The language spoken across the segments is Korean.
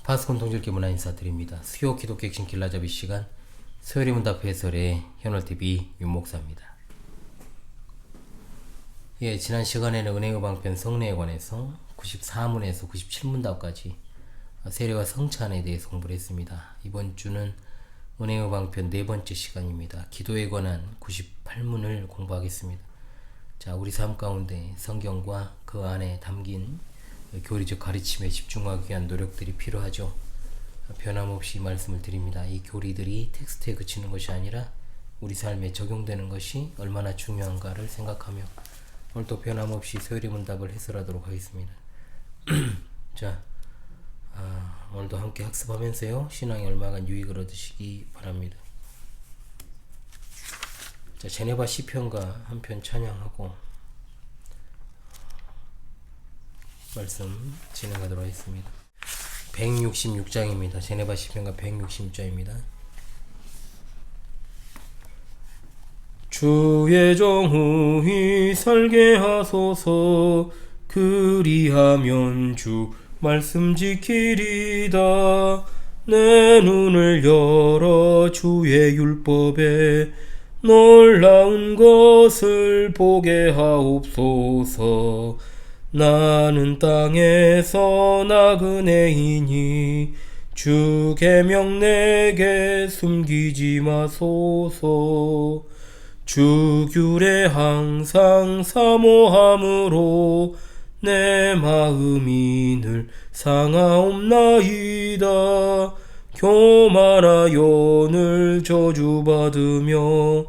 파스콘 통절기 문화 인사드립니다. 수요 기독교 핵심 길라잡이 시간 수요일 문답 해설의 현월TV 윤목사입니다. 지난 시간에는 은혜의 방편 성례에 관해서 94문에서 97문답까지 세례와 성찬에 대해서 공부를 했습니다. 이번 주는 은혜의 방편 네 번째 시간입니다. 기도에 관한 98문을 공부하겠습니다. 자, 우리 삶 가운데 성경과 그 안에 담긴 교리적 가르침에 집중하기 위한 노력들이 필요하죠. 변함없이 말씀을 드립니다. 이 교리들이 텍스트에 그치는 것이 아니라 우리 삶에 적용되는 것이 얼마나 중요한가를 생각하며 오늘도 변함없이 수요일의 문답을 해설하도록 하겠습니다. 자, 오늘도 함께 학습하면서요 신앙에 얼마간 유익을 얻으시기 바랍니다. 자, 제네바 시편과 한편 찬양하고 말씀 진행하도록 하겠습니다. 166장입니다. 제네바 시편가 166장입니다. 주의 정의히 살게 하소서. 그리하면 주 말씀 지키리다. 내 눈을 열어 주의 율법에 놀라운 것을 보게 하옵소서. 나는 땅에서 나그네이니 주 계명 내게 숨기지 마소서. 주 규례 항상 사모함으로 내 마음이 늘 상하옵나이다. 교만하여 늘 저주받으며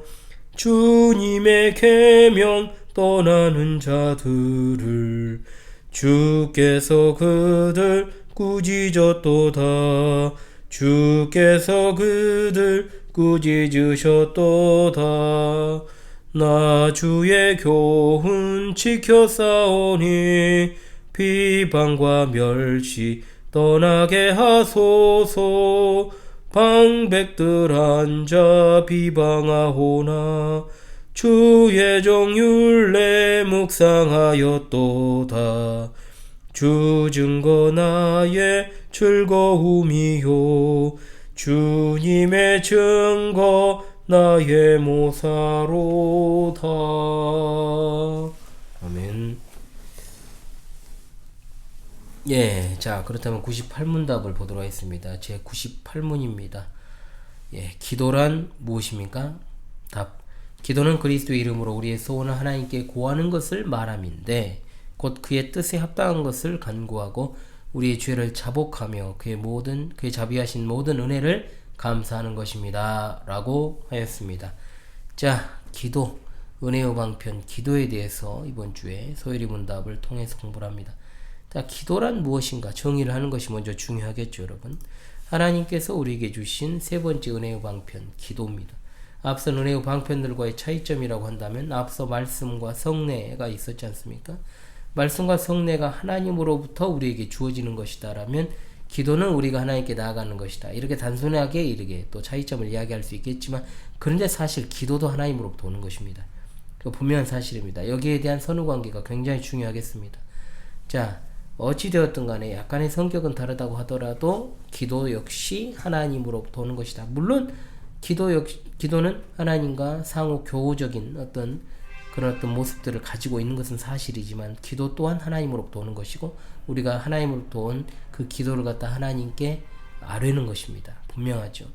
주님의 계명 떠나는 자들을 주께서 그들 꾸짖었도다. 주께서 그들 꾸짖으셨도다. 나 주의 교훈 지켜 싸우니 비방과 멸시 떠나게 하소서. 방백들 앉아 비방하오나 주의 정율례 묵상하였도다. 주 증거 나의 즐거움이요 주님의 증거 나의 모사로다. 아멘. 자, 그렇다면 98문답을 보도록 하겠습니다. 제 98문입니다. 기도란 무엇입니까? 답. 기도는 그리스도의 이름으로 우리의 소원을 하나님께 고하는 것을 말함인데 곧 그의 뜻에 합당한 것을 간구하고 우리의 죄를 자복하며 그의 자비하신 모든 은혜를 감사하는 것입니다. 라고 하였습니다. 자, 기도, 은혜의 방편 기도에 대해서 이번 주에 소요리 문답을 통해서 공부를 합니다. 자, 기도란 무엇인가 정의를 하는 것이 먼저 중요하겠죠, 여러분. 하나님께서 우리에게 주신 세 번째 은혜의 방편 기도입니다. 앞서 은혜의 방편들과의 차이점이라고 한다면 앞서 말씀과 성례가 있었지 않습니까? 말씀과 성례가 하나님으로부터 우리에게 주어지는 것이다 라면 기도는 우리가 하나님께 나아가는 것이다. 이렇게 단순하게 이렇게 또 차이점을 이야기할 수 있겠지만 그런데 사실 기도도 하나님으로부터 오는 것입니다. 분명한 사실입니다. 여기에 대한 선후관계가 굉장히 중요하겠습니다. 자, 어찌되었든 간에 약간의 성격은 다르다고 하더라도 기도 역시 하나님으로부터 오는 것이다. 물론 기도는 하나님과 상호 교우적인 어떤 모습들을 가지고 있는 것은 사실이지만 기도 또한 하나님으로부터 오는 것이고 우리가 하나님으로부터 온 그 기도를 갖다 하나님께 아뢰는 것입니다. 분명하죠.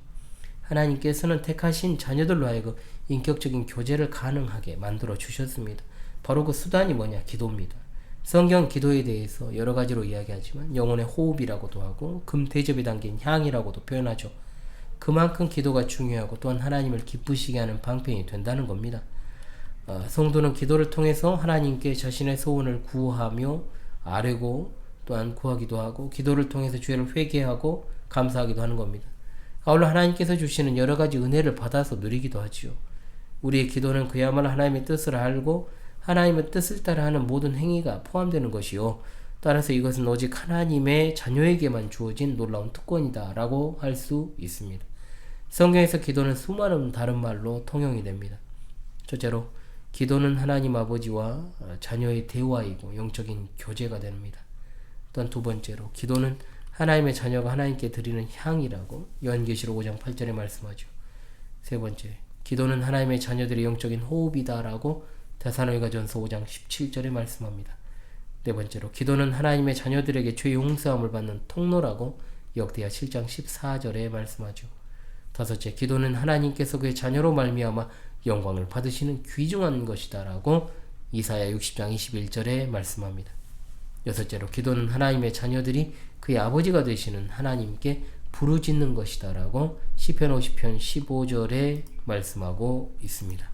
하나님께서는 택하신 자녀들로 하여금 인격적인 교제를 가능하게 만들어 주셨습니다. 바로 그 수단이 뭐냐? 기도입니다. 성경 기도에 대해서 여러 가지로 이야기하지만 영혼의 호흡이라고도 하고 금대접에 담긴 향이라고도 표현하죠. 그만큼 기도가 중요하고 또한 하나님을 기쁘시게 하는 방편이 된다는 겁니다. 성도는 기도를 통해서 하나님께 자신의 소원을 구하며 아뢰고 또한 구하기도 하고 기도를 통해서 죄를 회개하고 감사하기도 하는 겁니다. 아울러 하나님께서 주시는 여러 가지 은혜를 받아서 누리기도 하지요. 우리의 기도는 그야말로 하나님의 뜻을 알고 하나님의 뜻을 따라 하는 모든 행위가 포함되는 것이요. 따라서 이것은 오직 하나님의 자녀에게만 주어진 놀라운 특권이다 라고 할 수 있습니다. 성경에서 기도는 수많은 다른 말로 통용이 됩니다. 첫째로 기도는 하나님 아버지와 자녀의 대화이고 영적인 교제가 됩니다. 또한 두 번째로 기도는 하나님의 자녀가 하나님께 드리는 향이라고 요한계시록 5장 8절에 말씀하죠. 세 번째, 기도는 하나님의 자녀들의 영적인 호흡이다라고 데살로니가전서 5장 17절에 말씀합니다. 네 번째로, 기도는 하나님의 자녀들에게 죄 용서함을 받는 통로라고 역대하 7장 14절에 말씀하죠. 다섯째, 기도는 하나님께서 그의 자녀로 말미암아 영광을 받으시는 귀중한 것이다라고 이사야 60장 21절에 말씀합니다. 여섯째로, 기도는 하나님의 자녀들이 그의 아버지가 되시는 하나님께 부르짖는 것이다라고 시편 50편 15절에 말씀하고 있습니다.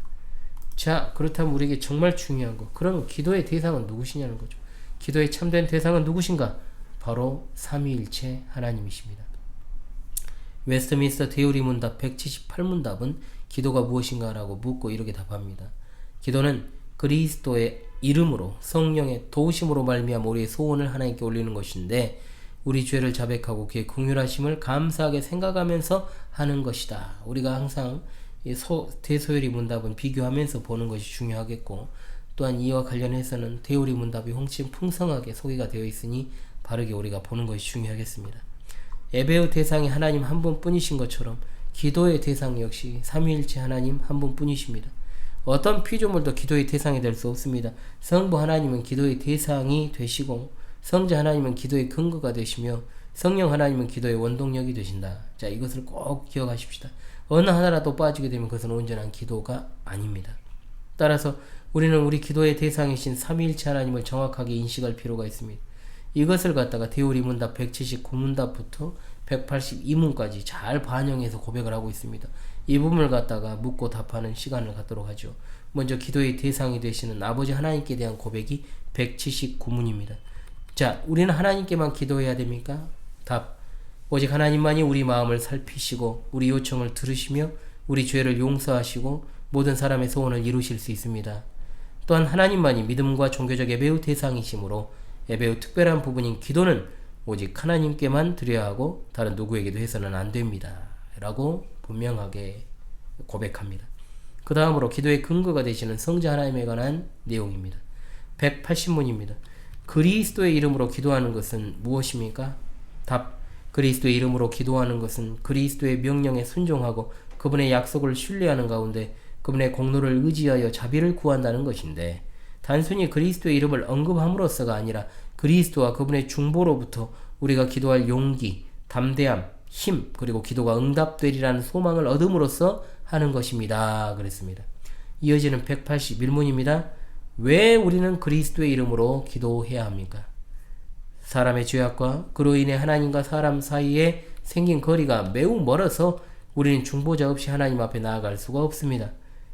자, 그렇다면 우리에게 정말 중요한 거, 그럼 기도의 대상은 누구시냐는 거죠. 기도의 참된 대상은 누구신가? 바로 삼위일체 하나님이십니다. 웨스트민스터 대요리 문답 178문답은 기도가 무엇인가 라고 묻고 이렇게 답합니다. 기도는 그리스도의 이름으로 성령의 도우심으로 말미암아 우리의 소원을 하나님께 올리는 것인데, 우리 죄를 자백하고 그의 긍휼하심을 감사하게 생각하면서 하는 것이다. 우리가 항상 대소요리 문답은 비교하면서 보는 것이 중요하겠고, 또한 이와 관련해서는 대요리 문답이 훨씬 풍성하게 소개가 되어 있으니 바르게 우리가 보는 것이 중요하겠습니다. 예배의 대상이 하나님 한 분뿐이신 것처럼 기도의 대상 역시 삼위일체 하나님 한 분뿐이십니다. 어떤 피조물도 기도의 대상이 될 수 없습니다. 성부 하나님은 기도의 대상이 되시고, 성자 하나님은 기도의 근거가 되시며, 성령 하나님은 기도의 원동력이 되신다. 자, 이것을 꼭 기억하십시다. 어느 하나라도 빠지게 되면 그것은 온전한 기도가 아닙니다. 따라서 우리는 우리 기도의 대상이신 삼위일체 하나님을 정확하게 인식할 필요가 있습니다. 이것을 갖다가 대요리 문답 179문답부터 182문까지 잘 반영해서 고백을 하고 있습니다. 이 부분을 갖다가 묻고 답하는 시간을 갖도록 하죠. 먼저 기도의 대상이 되시는 아버지 하나님께 대한 고백이 179문입니다. 자, 우리는 하나님께만 기도해야 됩니까? 답, 오직 하나님만이 우리 마음을 살피시고 우리 요청을 들으시며 우리 죄를 용서하시고 모든 사람의 소원을 이루실 수 있습니다. 또한 하나님만이 믿음과 종교적 예배의 대상이시므로 예배의 특별한 부분인 기도는 오직 하나님께만 드려야 하고 다른 누구에게도 해서는 안 됩니다. 라고 분명하게 고백합니다. 그 다음으로 기도의 근거가 되시는 성자 하나님에 관한 내용입니다. 180문입니다. 그리스도의 이름으로 기도하는 것은 무엇입니까? 답, 그리스도의 이름으로 기도하는 것은 그리스도의 명령에 순종하고 그분의 약속을 신뢰하는 가운데 그분의 공로를 의지하여 자비를 구한다는 것인데, 단순히 그리스도의 이름을 언급함으로써가 아니라 그리스도와 그분의 중보로부터 우리가 기도할 용기, 담대함, 힘, 그리고 기도가 응답되리라는 소망을 얻음으로써 하는 것입니다. 그랬습니다. 이어지는 181문입니다. 왜 우리는 그리스도의 이름으로 기도해야 합니까? 사람의 죄악과 그로 인해 하나님과 사람 사이에 생긴 거리가 매우 멀어서 우리는 중보자 없이 하나님 앞에 나아갈 수가 없습니다.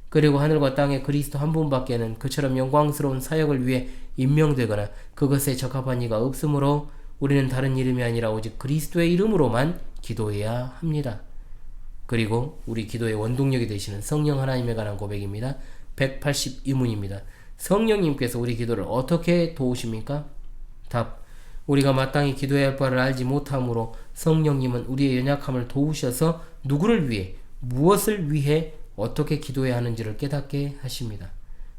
그리고 하늘과 땅에 그리스도 한 분밖에는 그처럼 영광스러운 사역을 위해 임명되거나 그것에 적합한 이가 없으므로 우리는 다른 이름이 아니라 오직 그리스도의 이름으로만 기도해야 합니다. 그리고 우리 기도의 원동력이 되시는 성령 하나님에 관한 고백입니다. 182문입니다. 성령님께서 우리 기도를 어떻게 도우십니까? 답, 우리가 마땅히 기도해야 할 바를 알지 못함으로 성령님은 우리의 연약함을 도우셔서 누구를 위해, 무엇을 위해 어떻게 기도해야 하는지를 깨닫게 하십니다.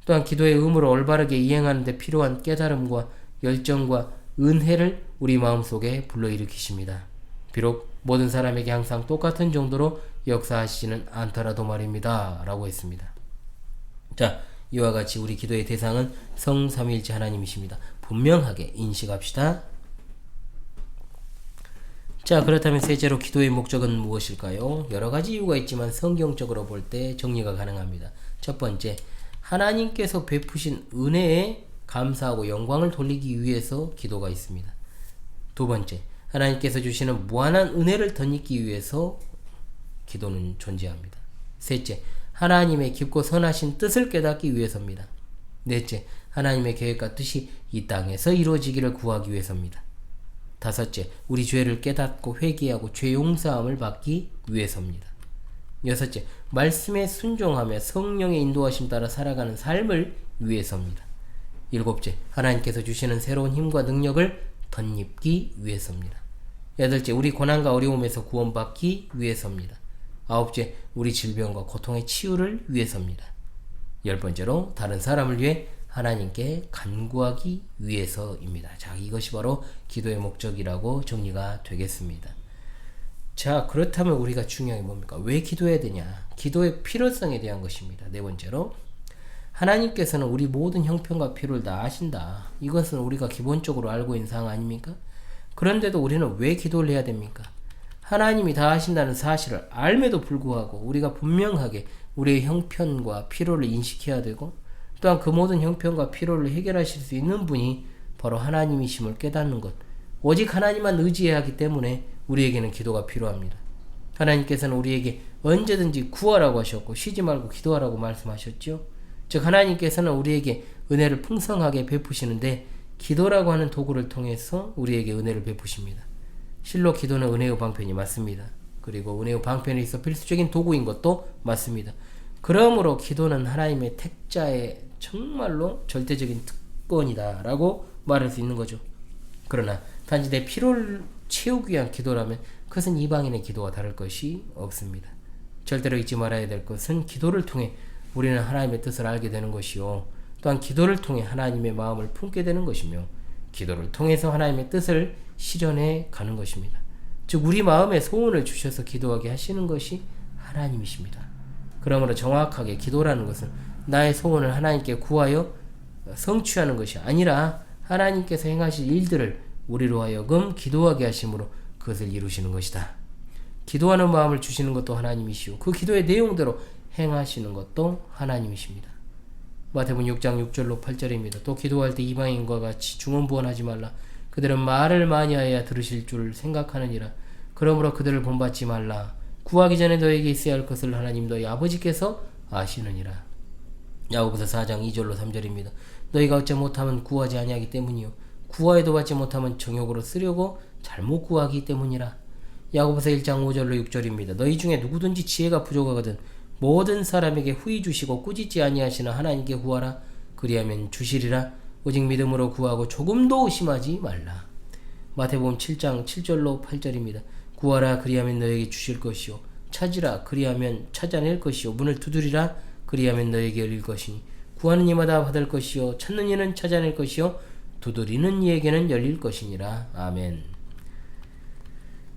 또한 기도의 의무를 올바르게 이행하는 데 필요한 깨달음과 열정과 은혜를 우리 마음속에 불러일으키십니다. 비록 모든 사람에게 항상 똑같은 정도로 역사하시지는 않더라도 말입니다. 라고 했습니다. 자, 이와 같이 우리 기도의 대상은 성삼위일체 하나님이십니다. 분명하게 인식합시다. 자, 그렇다면 셋째로 기도의 목적은 무엇일까요? 여러 가지 이유가 있지만 성경적으로 볼 때 정리가 가능합니다. 첫 번째, 하나님께서 베푸신 은혜에 감사하고 영광을 돌리기 위해서 기도가 있습니다. 두 번째, 하나님께서 주시는 무한한 은혜를 덧입기 위해서 기도는 존재합니다. 셋째, 하나님의 깊고 선하신 뜻을 깨닫기 위해서입니다. 넷째, 하나님의 계획과 뜻이 이 땅에서 이루어지기를 구하기 위해서입니다. 다섯째, 우리 죄를 깨닫고 회개하고 죄 용서함을 받기 위해서입니다. 여섯째, 말씀에 순종하며 성령의 인도하심 따라 살아가는 삶을 위해서입니다. 일곱째, 하나님께서 주시는 새로운 힘과 능력을 덧입기 위해서입니다. 여덟째, 우리 고난과 어려움에서 구원받기 위해서입니다. 아홉째, 우리 질병과 고통의 치유를 위해서입니다. 열 번째로, 다른 사람을 위해 하나님께 간구하기 위해서입니다. 자, 이것이 바로 기도의 목적이라고 정리가 되겠습니다. 자, 그렇다면 우리가 중요한 게 뭡니까? 왜 기도해야 되냐? 기도의 필요성에 대한 것입니다. 네 번째로, 하나님께서는 우리 모든 형편과 필요를 다 아신다. 이것은 우리가 기본적으로 알고 있는 사항 아닙니까? 그런데도 우리는 왜 기도를 해야 됩니까? 하나님이 다 아신다는 사실을 알매도 불구하고 우리가 분명하게 우리의 형편과 필요를 인식해야 되고, 또한 그 모든 형편과 필요를 해결하실 수 있는 분이 바로 하나님이심을 깨닫는 것, 오직 하나님만 의지해야 하기 때문에 우리에게는 기도가 필요합니다. 하나님께서는 우리에게 언제든지 구하라고 하셨고 쉬지 말고 기도하라고 말씀하셨죠. 즉 하나님께서는 우리에게 은혜를 풍성하게 베푸시는데 기도라고 하는 도구를 통해서 우리에게 은혜를 베푸십니다. 실로 기도는 은혜의 방편이 맞습니다. 그리고 은혜의 방편에 있어 필수적인 도구인 것도 맞습니다. 그러므로 기도는 하나님의 택자의 정말로 절대적인 특권이다 라고 말할 수 있는 거죠. 그러나 단지 내 필요를 채우기 위한 기도라면 그것은 이방인의 기도와 다를 것이 없습니다. 절대로 잊지 말아야 될 것은 기도를 통해 우리는 하나님의 뜻을 알게 되는 것이요, 또한 기도를 통해 하나님의 마음을 품게 되는 것이며, 기도를 통해서 하나님의 뜻을 실현해 가는 것입니다. 즉 우리 마음에 소원을 주셔서 기도하게 하시는 것이 하나님이십니다. 그러므로 정확하게 기도라는 것은 나의 소원을 하나님께 구하여 성취하는 것이 아니라 하나님께서 행하실 일들을 우리로 하여금 기도하게 하심으로 그것을 이루시는 것이다. 기도하는 마음을 주시는 것도 하나님이시오, 그 기도의 내용대로 행하시는 것도 하나님이십니다. 마태복음 6장 6절로 8절입니다. 또 기도할 때 이방인과 같이 중언부언하지 말라. 그들은 말을 많이 하여야 들으실 줄 생각하느니라. 그러므로 그들을 본받지 말라. 구하기 전에 너에게 있어야 할 것을 하나님 너희 아버지께서 아시느니라. 야고보서 4장 2절로 3절입니다. 너희가 어찌 못하면 구하지 아니하기 때문이요, 구하여도 받지 못하면 정욕으로 쓰려고 잘못 구하기 때문이라. 야고보서 1장 5절로 6절입니다. 너희 중에 누구든지 지혜가 부족하거든 모든 사람에게 후히 주시고 꾸짖지 아니하시나 하나님께 구하라. 그리하면 주시리라. 오직 믿음으로 구하고 조금도 의심하지 말라. 마태복음 7장 7절로 8절입니다. 구하라. 그리하면 너에게 주실 것이요, 찾으라. 그리하면 찾아낼 것이요, 문을 두드리라. 그리하면 너에게 열릴 것이니 구하는 이마다 받을 것이요, 찾는 이는 찾아낼 것이요, 두드리는 이에게는 열릴 것이니라. 아멘.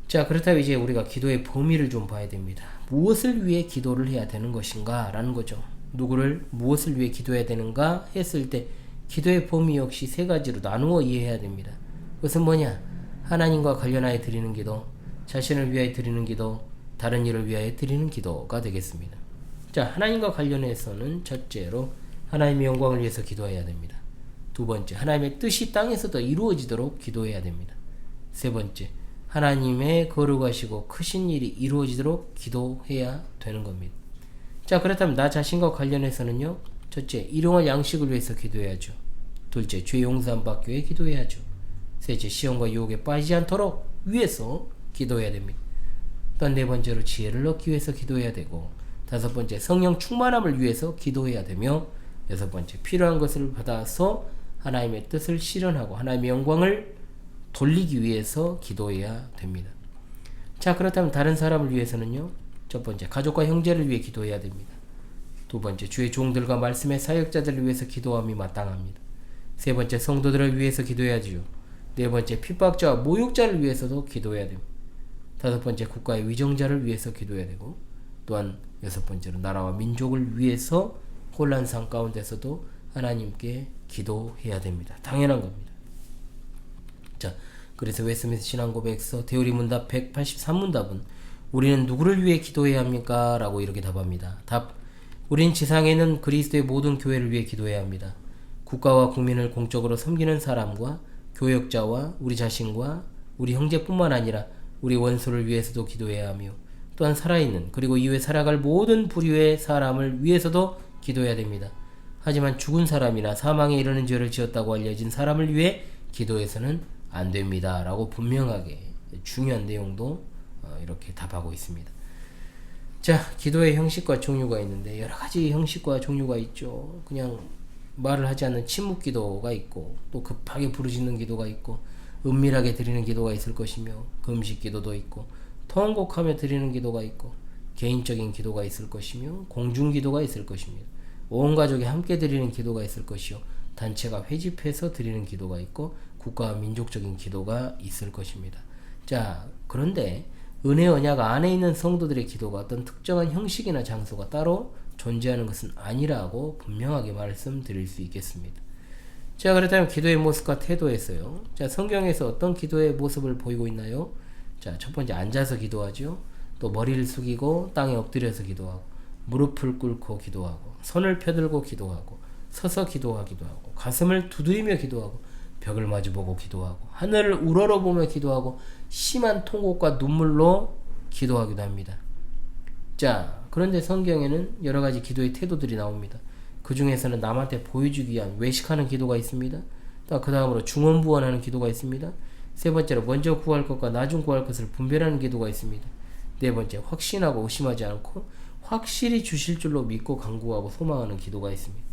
자, 그렇다면 이제 우리가 기도의 범위를 좀 봐야 됩니다. 무엇을 위해 기도를 해야 되는 것인가 라는 거죠. 누구를 무엇을 위해 기도해야 되는가 했을 때 기도의 범위 역시 세 가지로 나누어 이해해야 됩니다. 그것은 뭐냐? 하나님과 관련하여 드리는 기도, 자신을 위하여 드리는 기도, 다른 일을 위하여 드리는 기도가 되겠습니다. 자, 하나님과 관련해서는 첫째로 하나님의 영광을 위해서 기도해야 됩니다. 두 번째, 하나님의 뜻이 땅에서도 이루어지도록 기도해야 됩니다. 세 번째, 하나님의 거룩하시고 크신 일이 이루어지도록 기도해야 되는 겁니다. 자, 그렇다면 나 자신과 관련해서는요, 첫째, 일용할 양식을 위해서 기도해야죠. 둘째, 죄 용서함 받기 위해 기도해야죠. 셋째, 시험과 유혹에 빠지지 않도록 위해서 기도해야 됩니다. 또한 네 번째로 지혜를 얻기 위해서 기도해야 되고, 다섯 번째, 성령 충만함을 위해서 기도해야 되며, 여섯 번째, 필요한 것을 받아서 하나님의 뜻을 실현하고 하나님의 영광을 돌리기 위해서 기도해야 됩니다. 자, 그렇다면 다른 사람을 위해서는요, 첫 번째, 가족과 형제를 위해 기도해야 됩니다. 두 번째, 주의 종들과 말씀의 사역자들을 위해서 기도함이 마땅합니다. 세 번째, 성도들을 위해서 기도해야지요. 네 번째, 핍박자와 모욕자를 위해서도 기도해야 됩니다. 다섯 번째, 국가의 위정자를 위해서 기도해야 되고, 또한 여섯 번째로 나라와 민족을 위해서 혼란상 가운데서도 하나님께 기도해야 됩니다. 당연한 겁니다. 자, 그래서 웨스트민스터 신앙고백서 대우리 문답 183문답은 우리는 누구를 위해 기도해야 합니까? 라고 이렇게 답합니다. 답: 우린 지상에 있는 그리스도의 모든 교회를 위해 기도해야 합니다. 국가와 국민을 공적으로 섬기는 사람과 교역자와 우리 자신과 우리 형제뿐만 아니라 우리 원수를 위해서도 기도해야 하며, 또한 살아있는 그리고 이후에 살아갈 모든 부류의 사람을 위해서도 기도해야 됩니다. 하지만 죽은 사람이나 사망에 이르는 죄를 지었다고 알려진 사람을 위해 기도해서는 안 됩니다. 라고 분명하게 중요한 내용도 이렇게 답하고 있습니다. 자, 기도의 형식과 종류가 있는데 여러 가지 형식과 종류가 있죠. 그냥 말을 하지 않는 침묵 기도가 있고, 또 급하게 부르짖는 기도가 있고, 은밀하게 드리는 기도가 있을 것이며, 금식 기도도 있고, 통곡하며 드리는 기도가 있고, 개인적인 기도가 있을 것이며, 공중 기도가 있을 것입니다. 온 가족이 함께 드리는 기도가 있을 것이요, 단체가 회집해서 드리는 기도가 있고 국가와 민족적인 기도가 있을 것입니다. 자, 그런데 은혜 언약 안에 있는 성도들의 기도가 어떤 특정한 형식이나 장소가 따로 존재하는 것은 아니라고 분명하게 말씀드릴 수 있겠습니다. 자, 그렇다면 기도의 모습과 태도에서요. 자, 성경에서 어떤 기도의 모습을 보이고 있나요? 자, 첫 번째 앉아서 기도하죠. 또 머리를 숙이고 땅에 엎드려서 기도하고 무릎을 꿇고 기도하고 손을 펴들고 기도하고 서서 기도하기도 하고 가슴을 두드리며 기도하고 벽을 마주보고 기도하고 하늘을 우러러보며 기도하고 심한 통곡과 눈물로 기도하기도 합니다. 자, 그런데 성경에는 여러 가지 기도의 태도들이 나옵니다. 그 중에서는 남한테 보여주기 위한 외식하는 기도가 있습니다. 또 그 다음으로 중언부언하는 기도가 있습니다. 세 번째로 먼저 구할 것과 나중 구할 것을 분별하는 기도가 있습니다. 네 번째, 확신하고 의심하지 않고 확실히 주실 줄로 믿고 간구하고 소망하는 기도가 있습니다.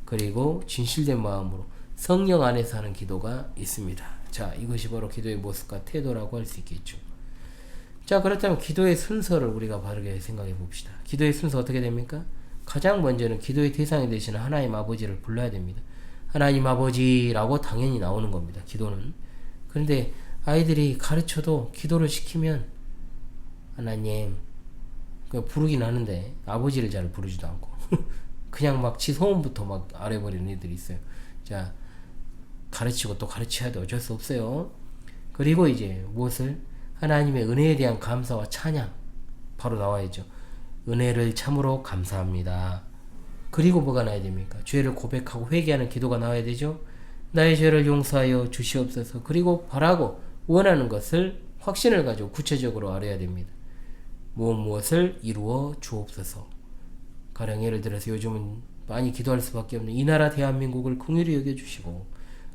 그리고 진실된 마음으로 성령 안에서 하는 기도가 있습니다. 자, 이것이 바로 기도의 모습과 태도라고 할 수 있겠죠. 자, 그렇다면 기도의 순서를 우리가 바르게 생각해 봅시다. 기도의 순서 어떻게 됩니까? 가장 먼저는 기도의 대상이 되시는 하나님 아버지를 불러야 됩니다. 하나님 아버지라고 당연히 나오는 겁니다. 기도는. 그런데 아이들이 가르쳐도 기도를 시키면 하나님 부르긴 하는데 아버지를 잘 부르지도 않고 그냥 막 지 소원부터 막 아뢰버리는 애들이 있어요. 자, 가르치고 또 가르쳐야 돼. 어쩔 수 없어요. 그리고 이제 무엇을? 하나님의 은혜에 대한 감사와 찬양 바로 나와야죠. 은혜를 참으로 감사합니다. 그리고 뭐가 나야 됩니까? 죄를 고백하고 회개하는 기도가 나와야 되죠. 나의 죄를 용서하여 주시옵소서. 그리고 바라고 원하는 것을 확신을 가지고 구체적으로 알아야 됩니다. 무엇을 이루어 주옵소서. 가령 예를 들어서 요즘은 많이 기도할 수밖에 없는 이 나라 대한민국을 긍휼히 여겨주시고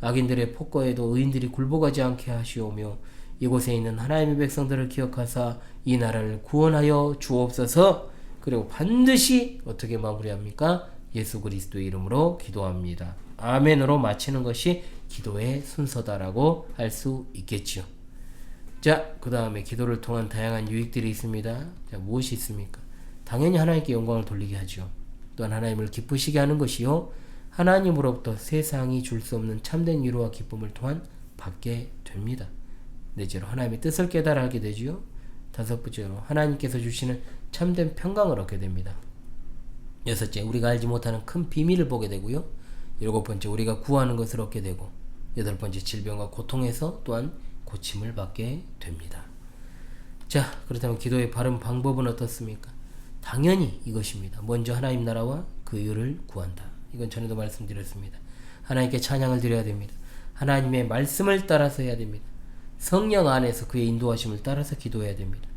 악인들의 폭거에도 의인들이 굴복하지 않게 하시오며 이곳에 있는 하나님의 백성들을 기억하사 이 나라를 구원하여 주옵소서. 그리고 반드시 어떻게 마무리합니까? 예수 그리스도의 이름으로 기도합니다. 아멘으로 마치는 것이 기도의 순서다라고 할 수 있겠지요. 자, 그 다음에 기도를 통한 다양한 유익들이 있습니다. 자, 무엇이 있습니까? 당연히 하나님께 영광을 돌리게 하죠. 또한 하나님을 기쁘시게 하는 것이요, 하나님으로부터 세상이 줄 수 없는 참된 위로와 기쁨을 또한 받게 됩니다. 넷째로 하나님의 뜻을 깨달아 하게 되지요. 다섯 번째로 하나님께서 주시는 참된 평강을 얻게 됩니다. 여섯째, 우리가 알지 못하는 큰 비밀을 보게 되고요. 일곱 번째, 우리가 구하는 것을 얻게 되고, 여덟 번째, 질병과 고통에서 또한 고침을 받게 됩니다. 자, 그렇다면 기도의 바른 방법은 어떻습니까? 당연히 이것입니다. 먼저 하나님 나라와 그 의를 구한다. 이건 전에도 말씀드렸습니다. 하나님께 찬양을 드려야 됩니다. 하나님의 말씀을 따라서 해야 됩니다. 성령 안에서 그의 인도하심을 따라서 기도해야 됩니다.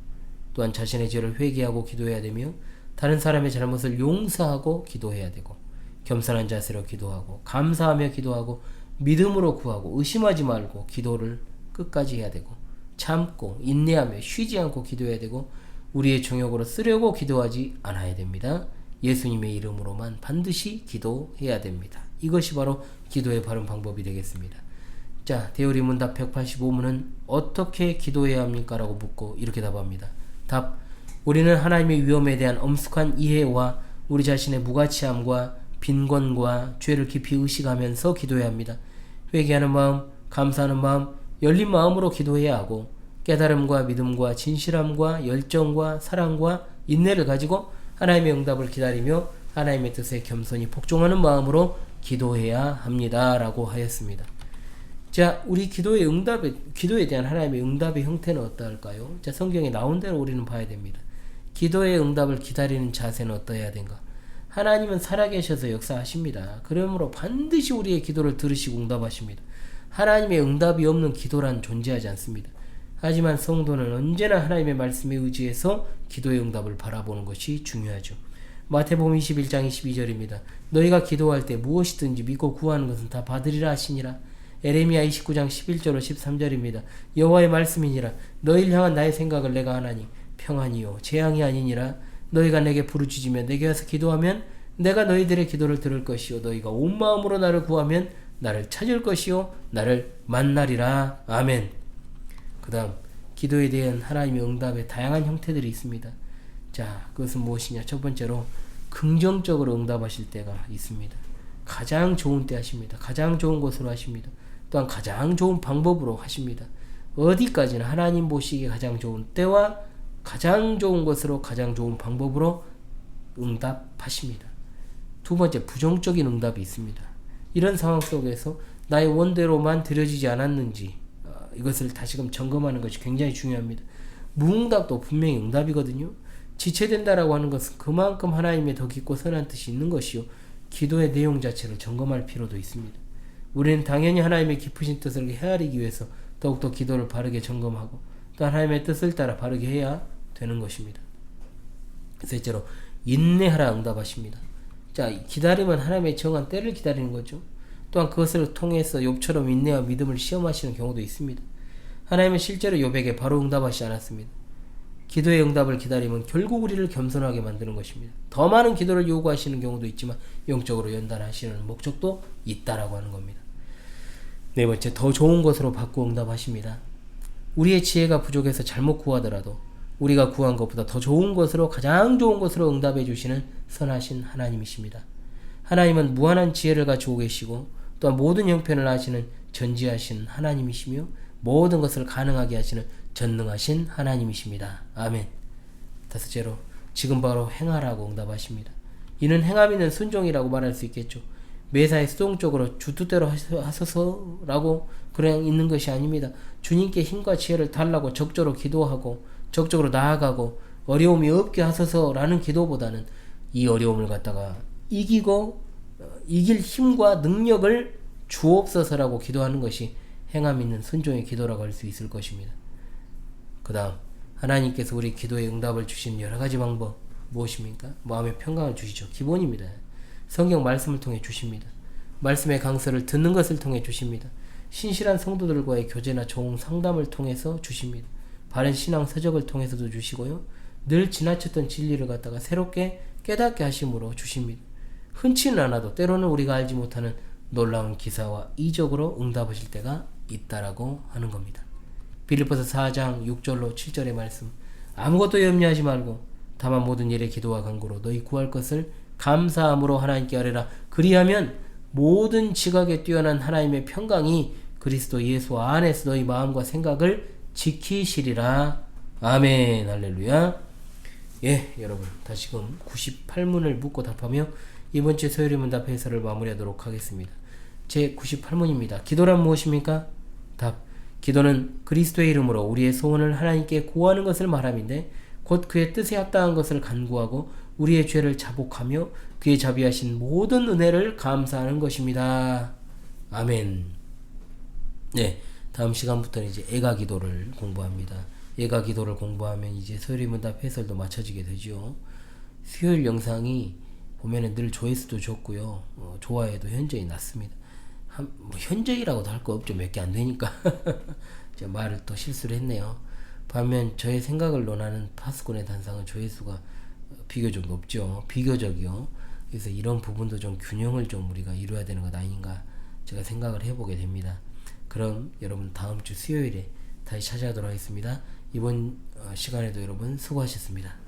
또한 자신의 죄를 회개하고 기도해야 되며 다른 사람의 잘못을 용서하고 기도해야 되고 겸손한 자세로 기도하고 감사하며 기도하고 믿음으로 구하고 의심하지 말고 기도를 끝까지 해야 되고 참고 인내하며 쉬지 않고 기도해야 되고 우리의 정욕으로 쓰려고 기도하지 않아야 됩니다. 예수님의 이름으로만 반드시 기도해야 됩니다. 이것이 바로 기도의 바른 방법이 되겠습니다. 자, 대우리 문답 185문은 어떻게 기도해야 합니까? 라고 묻고 이렇게 답합니다. 답: 우리는 하나님의 위엄에 대한 엄숙한 이해와 우리 자신의 무가치함과 빈곤과 죄를 깊이 의식하면서 기도해야 합니다. 회개하는 마음, 감사하는 마음, 열린 마음으로 기도해야 하고 깨달음과 믿음과 진실함과 열정과 사랑과 인내를 가지고 하나님의 응답을 기다리며 하나님의 뜻에 겸손히 복종하는 마음으로 기도해야 합니다. 라고 하였습니다. 자, 우리 기도에 대한 하나님의 응답의 형태는 어떠할까요? 자, 성경에 나온 대로 우리는 봐야 됩니다. 기도의 응답을 기다리는 자세는 어떠해야 된가? 하나님은 살아계셔서 역사하십니다. 그러므로 반드시 우리의 기도를 들으시고 응답하십니다. 하나님의 응답이 없는 기도란 존재하지 않습니다. 하지만 성도는 언제나 하나님의 말씀에 의지해서 기도의 응답을 바라보는 것이 중요하죠. 마태복음 21장 22절입니다. 너희가 기도할 때 무엇이든지 믿고 구하는 것은 다 받으리라 하시니라. 에레미야 29장 11절로 13절입니다. 여호와의 말씀이니라. 너희를 향한 나의 생각을 내가 하나니 평안이요 재앙이 아니니라. 너희가 내게 부르짖으며 내게 와서 기도하면 내가 너희들의 기도를 들을 것이요 너희가 온 마음으로 나를 구하면 나를 찾을 것이요 나를 만나리라. 아멘. 그 다음 기도에 대한 하나님의 응답의 다양한 형태들이 있습니다. 자, 그것은 무엇이냐? 첫 번째로 긍정적으로 응답하실 때가 있습니다. 가장 좋은 때 하십니다. 가장 좋은 것으로 하십니다. 또한 가장 좋은 방법으로 하십니다. 어디까지나 하나님 보시기에 가장 좋은 때와 가장 좋은 것으로 가장 좋은 방법으로 응답하십니다. 두 번째, 부정적인 응답이 있습니다. 이런 상황 속에서 나의 원대로만 드려지지 않았는지 이것을 다시금 점검하는 것이 굉장히 중요합니다. 무응답도 분명히 응답이거든요. 지체된다라고 하는 것은 그만큼 하나님의 더 깊고 선한 뜻이 있는 것이요, 기도의 내용 자체를 점검할 필요도 있습니다. 우리는 당연히 하나님의 깊으신 뜻을 헤아리기 위해서 더욱더 기도를 바르게 점검하고 또 하나님의 뜻을 따라 바르게 해야 되는 것입니다. 셋째로, 인내하라 응답하십니다. 자, 기다림은 하나님의 정한 때를 기다리는 거죠. 또한 그것을 통해서 욥처럼 인내와 믿음을 시험하시는 경우도 있습니다. 하나님은 실제로 욥에게 바로 응답하시지 않았습니다. 기도의 응답을 기다리면 결국 우리를 겸손하게 만드는 것입니다. 더 많은 기도를 요구하시는 경우도 있지만 영적으로 연단하시는 목적도 있다라고 하는 겁니다. 네 번째, 더 좋은 것으로 받고 응답하십니다. 우리의 지혜가 부족해서 잘못 구하더라도 우리가 구한 것보다 더 좋은 것으로, 가장 좋은 것으로 응답해 주시는 선하신 하나님이십니다. 하나님은 무한한 지혜를 가지고 계시고 또한 모든 형편을 아시는 전지하신 하나님이시며 모든 것을 가능하게 하시는 전능하신 하나님이십니다. 아멘. 다섯째로, 지금 바로 행하라고 응답하십니다. 이는 행함 있는 순종이라고 말할 수 있겠죠. 매사에 수동적으로 주 뜻대로 하소서라고 그냥 있는 것이 아닙니다. 주님께 힘과 지혜를 달라고 적절로 기도하고 적극적으로 나아가고 어려움이 없게 하소서라는 기도보다는 이 어려움을 갖다가 이기고 이길 힘과 능력을 주옵소서라고 기도하는 것이 행함 있는 순종의 기도라고 할 수 있을 것입니다. 그 다음, 하나님께서 우리 기도에 응답을 주신 여러 가지 방법 무엇입니까? 마음의 평강을 주시죠. 기본입니다. 성경 말씀을 통해 주십니다. 말씀의 강서를 듣는 것을 통해 주십니다. 신실한 성도들과의 교제나 좋은 상담을 통해서 주십니다. 바른 신앙 서적을 통해서도 주시고요. 늘 지나쳤던 진리를 갖다가 새롭게 깨닫게 하심으로 주십니다. 흔치는 않아도 때로는 우리가 알지 못하는 놀라운 기사와 이적으로 응답하실 때가 있다라고 하는 겁니다. 빌립보서 4장 6절로 7절의 말씀, 아무것도 염려하지 말고 다만 모든 일에 기도와 간구로 너희 구할 것을 감사함으로 하나님께 아뢰라. 그리하면 모든 지각에 뛰어난 하나님의 평강이 그리스도 예수 안에서 너희 마음과 생각을 지키시리라. 아멘. 할렐루야. 예, 여러분 다시금 98문을 묻고 답하며 이번 주 소요리 문답 해설을 마무리하도록 하겠습니다. 제 98문입니다. 기도란 무엇입니까? 답. 기도는 그리스도의 이름으로 우리의 소원을 하나님께 구하는 것을 말함인데 곧 그의 뜻에 합당한 것을 간구하고 우리의 죄를 자복하며 그의 자비하신 모든 은혜를 감사하는 것입니다. 아멘. 네, 다음 시간부터는 이제 애가 기도를 공부합니다. 애가 기도를 공부하면 이제 소요리 문답 해설도 마쳐지게 되죠. 수요일 영상이 보면은 늘 조회수도 좋고요, 좋아요도 현저히 낮습니다. 뭐 현저히라고도 할 거 없죠. 몇 개 안 되니까. 제가 말을 또 실수를 했네요. 반면 저의 생각을 논하는 파수꾼의 단상은 조회수가 비교적 높죠. 비교적이요. 그래서 이런 부분도 좀 균형을 좀 우리가 이루어야 되는 것 아닌가 제가 생각을 해보게 됩니다. 그럼 여러분 다음 주 수요일에 다시 찾아오도록 하겠습니다. 이번 시간에도 여러분 수고하셨습니다.